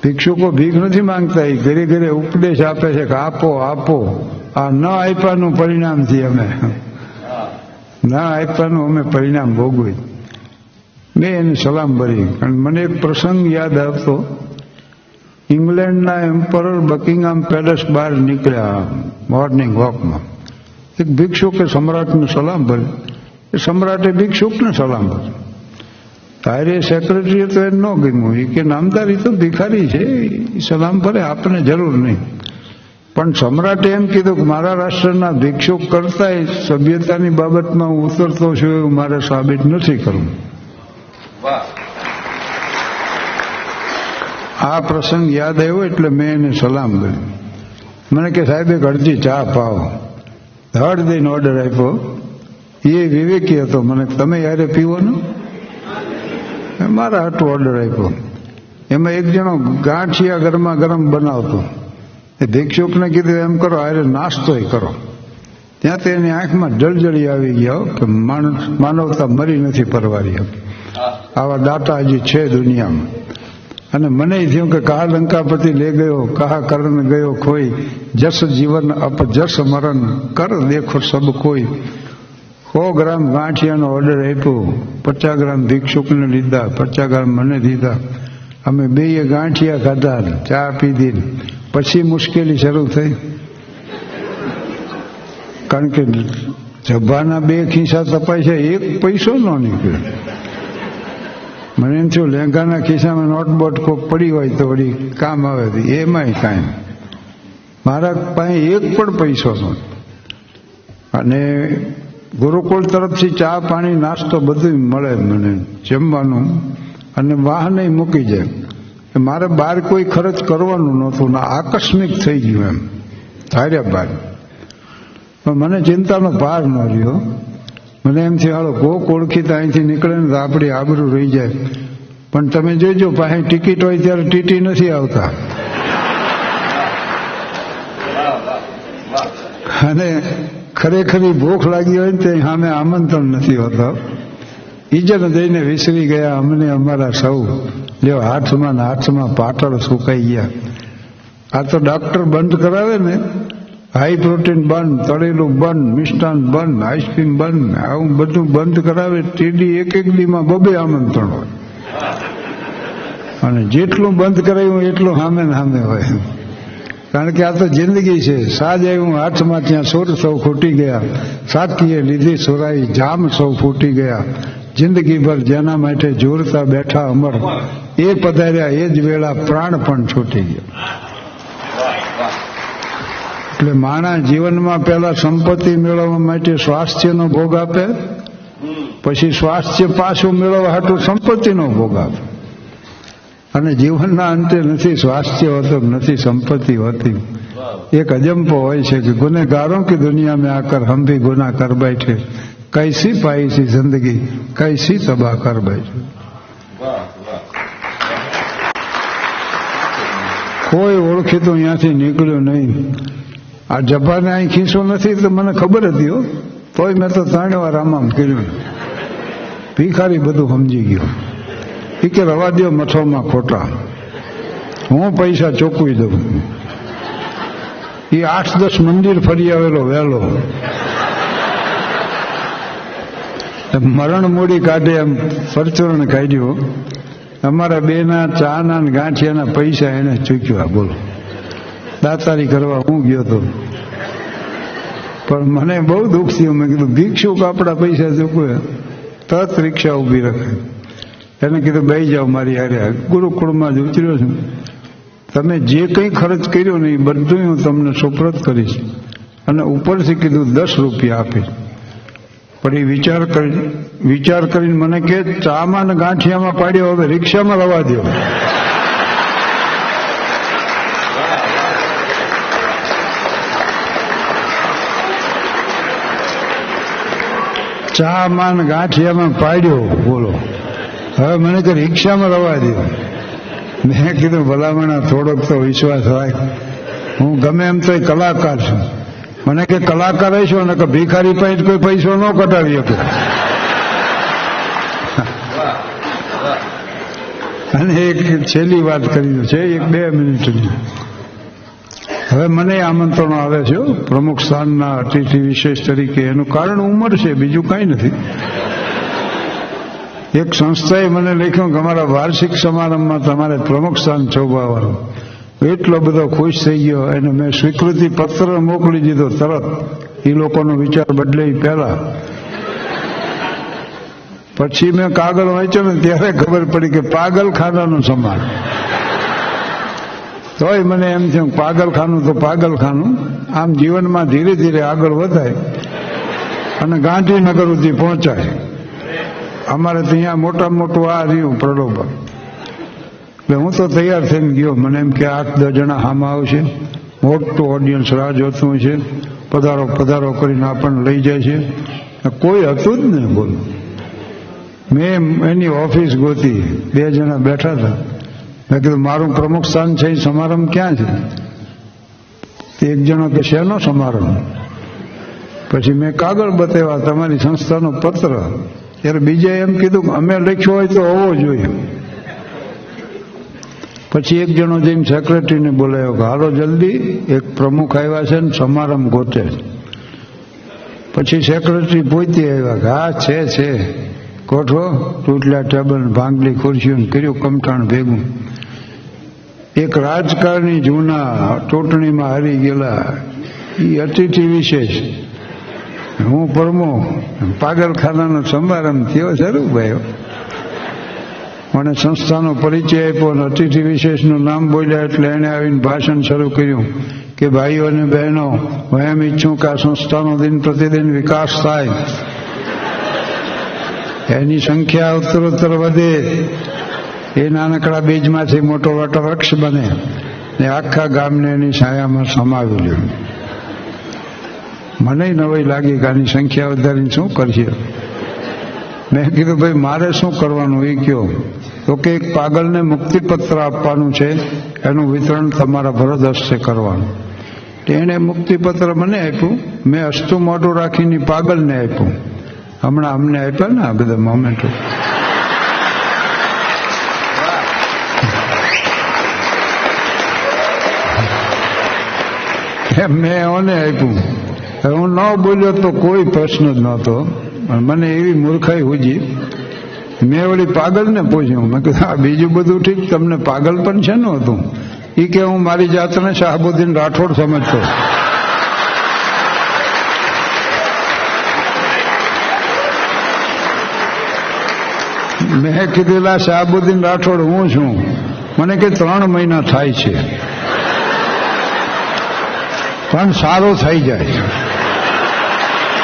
ભિક્ષુકો ભીખ નથી માંગતા, એ ઘરે ઘરે ઉપદેશ આપે છે કે આપો આપો. આ ન આપ્યાનું પરિણામથી અમે ના આપ્યાનું અમે પરિણામ ભોગવી. મેં એને સલામ ભરી. અને મને એક પ્રસંગ યાદ આવતો. ઇંગ્લેન્ડના એમ્પરર બકિંગહામ પેલેસ બહાર નીકળ્યા મોર્નિંગ વોકમાં. એક ભિક્ષુકે સમ્રાટને સલામ ભરી. એ સમ્રાટે ભિક્ષુકને સલામ ભરી. તારે સેક્રેટરીએ તો એ ન ગમ્યું. એ કે નામદાર એ તો ભિખારી છે, એ સલામ ભરે, આપણને જરૂર નહીં. પણ સમ્રાટે એમ કીધું કે મારા રાષ્ટ્રના ભિક્ષુક કરતા સભ્યતાની બાબતમાં હું ઉતરતો છું એવું મારે સાબિત નથી કરવું. આ પ્રસંગ યાદ આવ્યો એટલે મેં એને સલામ કર્યો. મને કે સાહેબ એક અડધી ચા પાવો. ધડ દઈને ઓર્ડર આપ્યો. એ વિવેકી હતો. મને તમે યારે પીવો ને મારા હાટું ઓર્ડર આપ્યો. એમાં એક જણો ગાંઠિયા ગરમા ગરમ બનાવતો. એ ભિક્ષુકને કીધું એમ કરો અરે નાસ્તોય કરો. ત્યાં તેની આંખમાં જળજળી આવી ગયા કે માનવતા મરી નથી પરવારી. આવા દાતા હજી છે દુનિયામાં. અને મને થયું કે કહા લંકાપતિ લે ગયો, કહા કરણ ગયો ખોઈ, જસ જીવન અપ જસ મરણ કર દેખો સબ કોઈ. 100 ગ્રામ ગાંઠિયાનો ઓર્ડર આપ્યો. 50 ગ્રામ ભિક્ષુકને લીધા, 50 ગ્રામ મને દીધા. અમે બેય ગાંઠિયા ખાધા, ચા પીધી. પછી મુશ્કેલી શરૂ થઈ. કારણ કે જભાના 2 ખિસ્સા તપાય છે, 1 પૈસો ન નીકળ્યો. મને એમ થયું લેંઘાના ખિસ્સામાં નોટબોટ કોક પડી હોય તો વળી કામ આવે. એમાંય કાંઈ મારા પાસે 1 પણ પૈસો નહોતો. અને ગુરુકુળ તરફથી ચા પાણી નાસ્તો બધું મળે મને જમવાનું, અને વાહને મૂકી જાય. મારે બહાર કોઈ ખર્ચ કરવાનું નહોતું ને આકસ્મિક થઈ ગયું એમ ધાર્યા બહાર. પણ મને ચિંતાનો ભાર ન રહ્યો. મને એમ થયું હાલો કોક ઓળખીતા અહીંથી નીકળે ને તો આપણી આબરૂ રહી જાય. પણ તમે જોજો પાસે ટિકિટ હોય ત્યારે ટીટી નથી આવતા. અને ખરેખરી ભૂખ લાગી હોય ને તે સામે આમંત્રણ નથી હોતા. ઈજન જઈને વિસરી ગયા અમને અમારા સૌ. લ્યો હાથમાં ને હાથમાં પાટળ સુકાઈ ગયા. આ તો ડોક્ટર બંધ કરાવે ને, હાઈ પ્રોટીન બંધ, તળેલું બંધ, મિષ્ટાન બંધ, આઈસ્ક્રીમ બંધ, આવું બધું બંધ કરાવે. ટીડી એક દીમાં 2 આમંત્રણ હોય. અને જેટલું બંધ કરાવ્યું એટલું સામે ને સામે હોય. કારણ કે આ તો જિંદગી છે. સાજ આવ્યું હાથમાં ત્યાં સુર સૌ ખૂટી ગયા. સાકીએ લીધી સુરાઈ જામ સૌ ફૂટી ગયા. જિંદગીભર જેના માટે જોરતા બેઠા અમર, એ પધાર્યા એ જ વેળા પ્રાણ પણ છૂટી ગયા. એટલે માણસ જીવનમાં પહેલા સંપત્તિ મેળવવા માટે સ્વાસ્થ્યનો ભોગ આપે, પછી સ્વાસ્થ્ય પાછું મેળવવા હાટું સંપત્તિનો ભોગ આપે. અને જીવનના અંતે નથી સ્વાસ્થ્ય હોતું, નથી સંપત્તિ હોતી. એક અજંપો હોય છે કે ગુનેગારોं की दुनिया में आकर हम भी गुनाह कर बैठे, कैसी पाई सी जिंदगी कैसी तबाह कर बैठे. કોઈ ઓળખીતું અહીંયાથી નીકળ્યું નહીં. આ જભાને અહીં ખીસો નથી તો મને ખબર હતી હો, તોય મેં તો 3 વાર આમ કર્યું. ભિખારી બધું સમજી ગયો. એ કે રવા દો મથોમાં ખોટા, હું પૈસા ચોકવી દઉં. એ 8-10 મંદિર ફરી આવેલો વહેલો. મરણ મૂડી કાઢે એમ પરચુરણ કાઢ્યું. અમારા 2ના ચાના ગાંઠિયાના પૈસા એને ચૂક્યા. બોલો, દાતારી કરવા હું ગયો હતો. પણ મને બહુ દુઃખ થયું. મેં કીધું ભિક્ષુક આપણા પૈસા ચૂકવે. તરત રિક્ષા ઊભી રાખે. એને કીધું બેસી જાઓ મારી હારે. ગુરુકુળમાં જ ઉતર્યો છું. તમે જે કંઈ ખર્ચ કર્યો ને એ બધું હું તમને સુપ્રત કરીશ. અને ઉપરથી કીધું 10 રૂપિયા આપીશ. પણ એ વિચાર કરીને મને કે ચામાં ને ગાંઠિયામાં પાડ્યો, હવે રિક્ષામાં રવા દો. ચામાં ને ગાંઠિયામાં પાડ્યો. બોલો, હવે મને કે રિક્ષામાં રવા દો. મેં કીધું ભલામણા થોડોક તો વિશ્વાસ હોય. હું ગમે એમ તો કલાકાર છું. મને કે કલાકાર હશો ને કે ભિખારી પાસે કોઈ પૈસો ન કઢાવી શકે. અને એક છેલ્લી વાત કરી છે, 1-2 મિનિટની. હવે મને આમંત્રણો આવે છે પ્રમુખ સ્થાનના અતિથિ વિશેષ તરીકે. એનું કારણ ઉંમર છે, બીજું કાંઈ નથી. એક સંસ્થાએ મને લખ્યું કે અમારા વાર્ષિક સમારંભમાં તમારે પ્રમુખ સ્થાન ચોભાવવાનું. એટલો બધો ખુશ થઈ ગયો એને મેં સ્વીકૃતિ પત્ર મોકલી દીધો તરત. એ લોકોનો વિચાર બદલે પહેલા. પછી મેં કાગળ વાંચ્યો ને ત્યારે ખબર પડી કે પાગલખાનાનું સમાન. તોય મને એમ થયું પાગલખાનું તો પાગલખાનું. આમ જીવનમાં ધીરે ધીરે આગળ વધાય અને ગાંધીનગર સુધી પહોંચાય. અમારે તો અહીંયા મોટામાં મોટું આ રહ્યું પ્રલોભન. એટલે હું તો તૈયાર થઈને ગયો. મને એમ કે 8-10 જણા આમાં આવશે, મોટું ઓડિયન્સ રાહ જોતું હોય છે, પધારો પધારો કરીને આપણને લઈ જાય છે. કોઈ હતું જ નહીં. બોલો, મેં એની ઓફિસ ગોતી, 2 જણા બેઠા હતા. મેં કીધું મારું પ્રમુખ સ્થાન છે, એ સમારંભ ક્યાં છે? એક જણો કે શેનો સમારંભ? પછી મેં કાગળ બતાવ્યા, તમારી સંસ્થાનો પત્ર. ત્યારે બીજાએ એમ કીધું અમે લખ્યો હોય તો હોવો જોઈએ. પછી એક જણો જઈને સેક્રેટરીને બોલાવ્યો કે હાલો જલ્દી, એક પ્રમુખ આવ્યા છે ને સમારંભ ગોતે. પછી સેક્રેટરી પોતે આવ્યા કે હા છે ગોઠવો. તૂટલા ટેબલ, ભાંગલી ખુરશીઓ કર્યું કમઠાણ ભેગું. એક રાજકારણી જૂના ચૂંટણીમાં હારી ગયેલા એ અતિથિ વિશેષ, હું પ્રમુખ, પાગલખાનાનો સમારંભ થયો. સારું ભાઈ. મને સંસ્થાનો પરિચય આપ્યો અને અતિથિ વિશેષનું નામ બોલ્યા એટલે એણે આવીને ભાષણ શરૂ કર્યું કે ભાઈઓ અને બહેનો, હું એમ ઈચ્છું કે આ સંસ્થાનો દિન પ્રતિદિન વિકાસ થાય, એની સંખ્યા ઉત્તરોત્તર વધે, એ નાનકડા બીજમાંથી મોટો વટવૃક્ષ બને ને આખા ગામને એની છાયામાં સમાવી લે. મને નવાઈ લાગી કે આની સંખ્યા વધારીને શું કરશે. મેં કીધું ભાઈ મારે શું કરવાનું એ કહો. તો કે એક પાગલને મુક્તિપત્ર આપવાનું છે, એનું વિતરણ તમારા ભરત હસ્તે કરવાનું. એણે મુક્તિપત્ર મને આપ્યું. મેં હસતું મોઢું રાખીને પાગલને આપ્યું. હમણાં અમને આપ્યા ને આ બધા મોમેન્ટો. મેં ઓને આપ્યું. હું ન બોલ્યો તો કોઈ પ્રશ્ન જ નહોતો. મને એવી મૂર્ખાઈ હુજી. મેં ઓલી પાગલને પૂછ્યું, મેં કીધું આ બીજું બધું ઠીક, તમને પાગલ પણ છે ને હતું? એ કે હું મારી જાતને શાહબુદ્દીન રાઠોડ સમજતો. મેં કીધેલા શાહબુદ્દીન રાઠોડ હું છું? મને કે 3 મહિના થાય છે પણ સારો થઈ જાય.